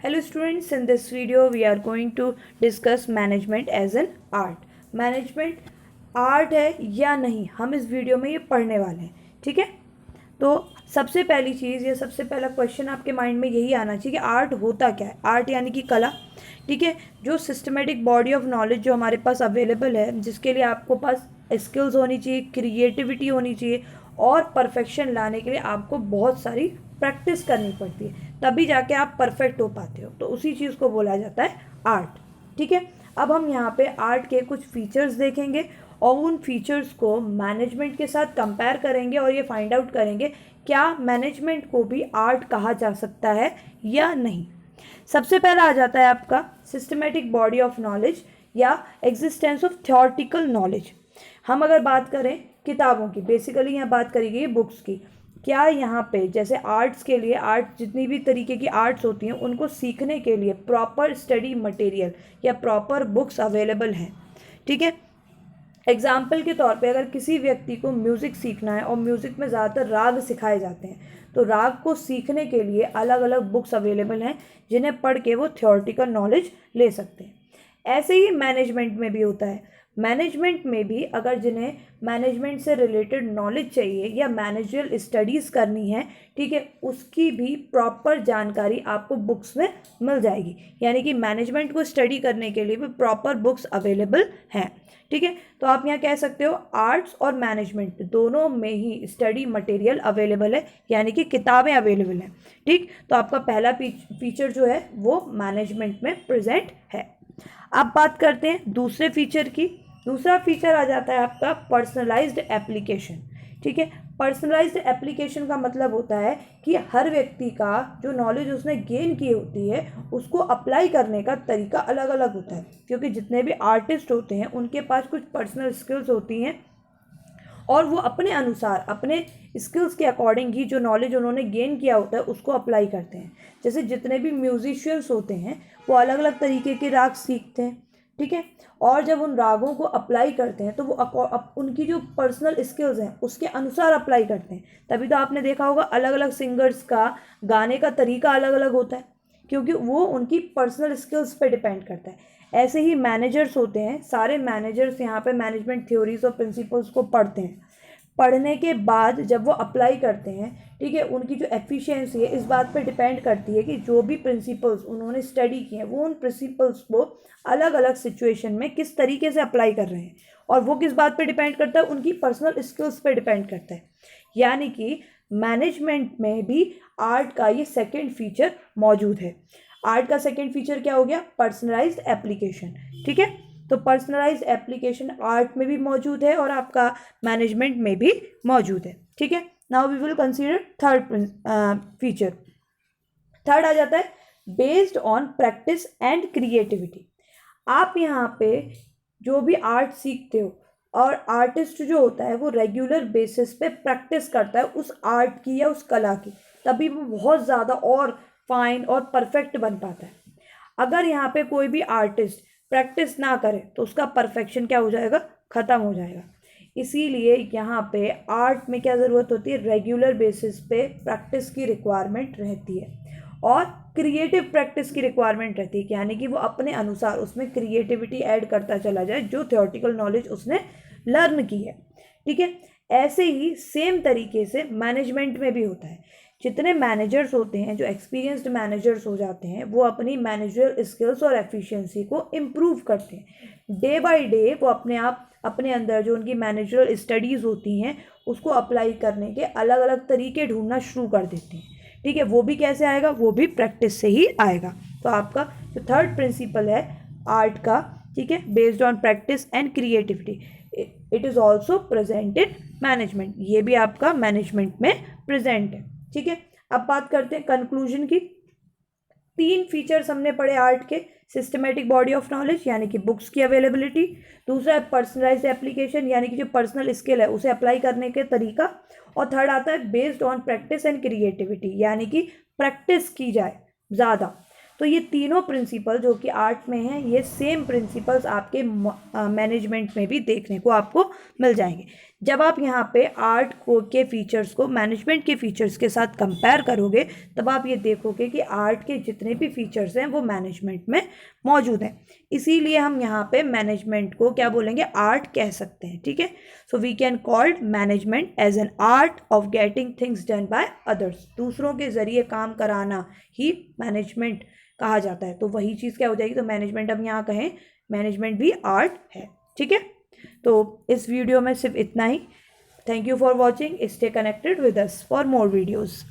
Hello students, in this video we are going to discuss management as an art. Management art है या नहीं, हम इस video में ये पढ़ने वाले हैं. ठीक है, तो सबसे पहली चीज़ या सबसे पहला क्वेश्चन आपके माइंड में यही आना चाहिए कि आर्ट होता क्या है. आर्ट यानी कि कला. ठीक है, जो सिस्टमेटिक बॉडी ऑफ नॉलेज जो हमारे पास अवेलेबल है, जिसके लिए आपको पास स्किल्स होनी चाहिए, क्रिएटिविटी होनी चाहिए और परफेक्शन लाने के लिए आपको बहुत सारी प्रैक्टिस करनी पड़ती है, तभी जाके आप परफेक्ट हो पाते हो. तो उसी चीज़ को बोला जाता है आर्ट. ठीक है, अब हम यहाँ पे आर्ट के कुछ फीचर्स देखेंगे और उन फीचर्स को मैनेजमेंट के साथ कंपेयर करेंगे और ये फाइंड आउट करेंगे क्या मैनेजमेंट को भी आर्ट कहा जा सकता है या नहीं. सबसे पहला आ जाता है आपका सिस्टमेटिक बॉडी ऑफ नॉलेज या एग्जिस्टेंस ऑफ थ्योरेटिकल नॉलेज. हम अगर बात करें किताबों की, बेसिकली यहाँ बात करेंगे बुक्स की. क्या यहाँ पे जैसे आर्ट्स के लिए, आर्ट जितनी भी तरीके की आर्ट्स होती हैं उनको सीखने के लिए प्रॉपर स्टडी मटेरियल या प्रॉपर बुक्स अवेलेबल हैं. ठीक है, एग्जाम्पल के तौर पे अगर किसी व्यक्ति को म्यूज़िक सीखना है और म्यूज़िक में ज़्यादातर राग सिखाए जाते हैं, तो राग को सीखने के लिए अलग अलग बुक्स अवेलेबल हैं जिन्हें पढ़ के वो थ्योरेटिकल नॉलेज ले सकते हैं. ऐसे ही मैनेजमेंट में भी होता है. मैनेजमेंट में भी अगर जिन्हें मैनेजमेंट से रिलेटेड नॉलेज चाहिए या मैनेजरियल स्टडीज़ करनी है, ठीक है, उसकी भी प्रॉपर जानकारी आपको बुक्स में मिल जाएगी. यानी कि मैनेजमेंट को स्टडी करने के लिए भी प्रॉपर बुक्स अवेलेबल हैं. ठीक है, तो आप यहाँ कह सकते हो आर्ट्स और मैनेजमेंट दोनों में ही स्टडी मटेरियल अवेलेबल है, यानी कि किताबें अवेलेबल हैं. ठीक, तो आपका पहला फीचर जो है वो मैनेजमेंट में प्रेजेंट है. अब बात करते हैं दूसरे फीचर की. दूसरा फीचर आ जाता है आपका पर्सनलाइज्ड एप्लीकेशन. ठीक है, पर्सनलाइज्ड एप्लीकेशन का मतलब होता है कि हर व्यक्ति का जो नॉलेज उसने गेन की होती है उसको अप्लाई करने का तरीका अलग अलग होता है, क्योंकि जितने भी आर्टिस्ट होते हैं उनके पास कुछ पर्सनल स्किल्स होती हैं और वो अपने अनुसार अपने स्किल्स के अकॉर्डिंग ही जो नॉलेज उन्होंने गेन किया होता है उसको अप्लाई करते हैं. जैसे जितने भी म्यूजिशियंस होते हैं वो अलग अलग तरीके के राग सीखते हैं. ठीक है, और जब उन रागों को अप्लाई करते हैं तो वो उनकी जो पर्सनल स्किल्स हैं उसके अनुसार अप्लाई करते हैं. तभी तो आपने देखा होगा अलग अलग सिंगर्स का गाने का तरीका अलग अलग होता है, क्योंकि वो उनकी पर्सनल स्किल्स पे डिपेंड करता है. ऐसे ही मैनेजर्स होते हैं. सारे मैनेजर्स यहाँ पे मैनेजमेंट थ्योरीज और प्रिंसिपल्स को पढ़ते हैं. पढ़ने के बाद जब वो अप्लाई करते हैं, ठीक है, उनकी जो एफिशिएंसी है इस बात पे डिपेंड करती है कि जो भी प्रिंसिपल्स उन्होंने स्टडी किए हैं वो उन प्रिंसिपल्स को अलग अलग सिचुएशन में किस तरीके से अप्लाई कर रहे हैं, और वो किस बात पे डिपेंड करता है, उनकी पर्सनल स्किल्स पे डिपेंड करता है. यानी कि मैनेजमेंट में भी आर्ट का ये सेकेंड फीचर मौजूद है. आर्ट का सेकेंड फीचर क्या हो गया? Personalised application. ठीक है, तो पर्सनलाइज्ड एप्लीकेशन आर्ट में भी मौजूद है और आपका मैनेजमेंट में भी मौजूद है. ठीक है, now we will consider third feature. Third आ जाता है based on practice and creativity. आप यहाँ पे जो भी आर्ट सीखते हो, और आर्टिस्ट जो होता है वो रेगुलर बेसिस पे प्रैक्टिस करता है उस आर्ट की या उस कला की, तभी वो बहुत ज़्यादा और फाइन और परफेक्ट बन पाता है. अगर यहाँ पे कोई भी आर्टिस्ट प्रैक्टिस ना करे तो उसका परफेक्शन क्या हो जाएगा? ख़त्म हो जाएगा. इसीलिए यहाँ पे आर्ट में क्या ज़रूरत होती है? रेगुलर बेसिस पे प्रैक्टिस की रिक्वायरमेंट रहती है और क्रिएटिव प्रैक्टिस की रिक्वायरमेंट रहती है, यानी कि वो अपने अनुसार उसमें क्रिएटिविटी ऐड करता चला जाए जो थ्योरेटिकल नॉलेज उसने लर्न की है. ठीक है, ऐसे ही सेम तरीके से मैनेजमेंट में भी होता है. जितने मैनेजर्स होते हैं, जो एक्सपीरियंस्ड मैनेजर्स हो जाते हैं, वो अपनी मैनेजरियल स्किल्स और एफिशिएंसी को इम्प्रूव करते हैं. डे बाय डे वो अपने आप अपने अंदर जो उनकी मैनेजरियल स्टडीज़ होती हैं उसको अप्लाई करने के अलग अलग तरीके ढूंढना शुरू कर देते हैं. ठीक है, वो भी कैसे आएगा? वो भी प्रैक्टिस से ही आएगा. तो आपका जो थर्ड प्रिंसिपल है आर्ट का, ठीक है, based on practice and creativity, it is also present in management. ये भी आपका मैनेजमेंट में प्रेजेंट है. ठीक है, अब बात करते हैं कंक्लूजन की. 3 फीचर्स हमने पढ़े आर्ट के. सिस्टमेटिक बॉडी ऑफ नॉलेज यानी कि बुक्स की अवेलेबिलिटी, दूसरा है पर्सनलाइज्ड एप्लीकेशन यानी कि जो पर्सनल स्किल है उसे अप्लाई करने के तरीका, और थर्ड आता है based on practice and creativity, यानी कि प्रैक्टिस की जाए ज़्यादा. तो ये तीनों प्रिंसिपल जो कि आर्ट में हैं, ये सेम प्रिंसिपल्स आपके मैनेजमेंट में भी देखने को आपको मिल जाएंगे. जब आप यहाँ पे आर्ट को के फीचर्स को मैनेजमेंट के फीचर्स के साथ कंपेयर करोगे तब आप ये देखोगे कि आर्ट के जितने भी फीचर्स हैं वो मैनेजमेंट में मौजूद हैं। इसीलिए हम यहाँ पे मैनेजमेंट को क्या बोलेंगे, आर्ट कह सकते हैं। ठीक है, so we can called management as an art of getting things done by others. दूसरों के जरिए काम कराना ही मैनेजमेंट कहा जाता है। तो वही चीज़ क्या हो जाएगी, तो मैनेजमेंट हम यहाँ कहें मैनेजमेंट भी आर्ट है। ठीक है, तो इस वीडियो में सिर्फ इतना ही। Thank you for watching, stay connected with us for more videos.